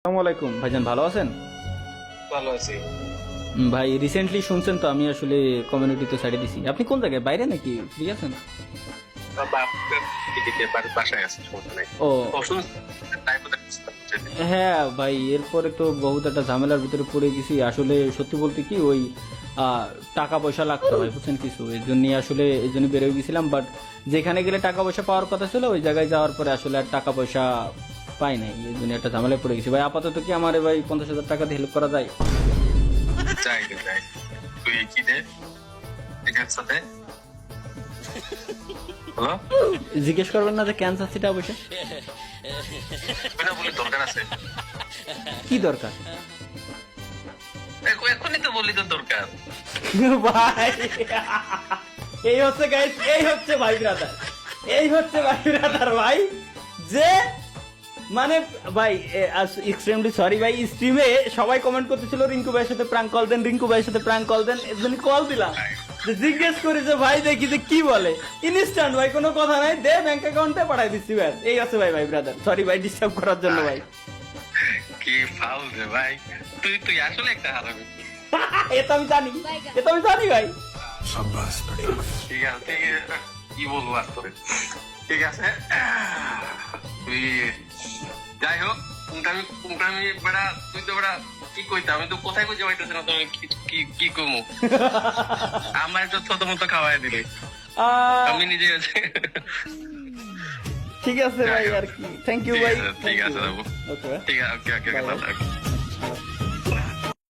আসসালামু আলাইকুম ভাইজান, ভালো আছেন? ভালো আছি। ভাই রিসেন্টলি শুনছেন তো আমি আসলে কমিউনিটি তো সাইডে দিছি। আপনি কোন জায়গায়, বাইরে নাকি ফ্রি আছেন? বাসায় আছে, সমস্যা নাই। ও অসুস্থ, তাই বোধহয় বুঝতে পারছি। হ্যাঁ ভাই, এরপরে তো বহুত একটা ঝামেলার ভিতরে পড়ে গেছি আসলে। সত্যি বলতে কি ওই টাকা পয়সা লাগতো ভাই, বুঝছেন কিছু, এই জন্য বেরোয় গেছিলাম। বাট যেখানে গেলে টাকা পয়সা পাওয়ার কথা ছিল ওই জায়গায় যাওয়ার পরে আসলে আর টাকা পয়সা পাই নাই, এই জন্য একটা ঝামেলায় পড়ে গেছি ভাই। আপাতত কি আমার ভাই 50,000 টাকা দিয়ে হেল্প করা যায়? যাই রে যাই, তুই কি দে এখানে সাথে। হ্যালো, জিজ্ঞেস করবেন না যে ক্যান্সার সিটা অবশ্যই এটা বলি দরকার আছে। কি দরকার? এখনই তো বললি তো দরকার। ভাই এই হচ্ছে গাইস, এই হচ্ছে ভাই ব্রাদার, এই হচ্ছে ভাই ব্রাদার ভাই, যে মানে ভাই এক্সট্রিমলি সরি ভাই, স্ট্রিমে সবাই কমেন্ট করতেছিল রিঙ্কু ভাইয়ের সাথে প্র্যাঙ্ক কল দেন, রিঙ্কু ভাইয়ের সাথে প্র্যাঙ্ক কল দেন, এর জন্য কল দিলাম যে জিজ্ঞেস করি যে ভাই দেখি যে কি বলে। ইনস্ট্যান্ট ভাই, কোনো কথা নাই, দে ব্যাংক অ্যাকাউন্টে পাঠাই দিচ্ছি ব্যাস। এই আছে ভাই, ভাই ব্রাদার সরি ভাই ডিস্টার্ব করার জন্য ভাই। কি ফাউল রে ভাই, তুই তুই আসলে একটা হারামি। এ তো আমি জানি, এ তো আমি জানি ভাই। ঠিক আছে, ঠিক আছে, কি বলবো আর তোরে। ঠিক আছে, তুই যাই হোক, কোনটা আমি বেড়া, তুই তো বেড়া কি কইতা, আমি তো কোথায় কই যাইতেছি না, তুমি কি কি কমু আমার তো ছোট মতো খাওয়াই দিলি, আমি নিজে আছি। ঠিক আছে ভাই, আর কি, থ্যাংক ইউ ভাই, ঠিক আছে, ওকে ঠিক আছে, ওকে ওকে ওকে।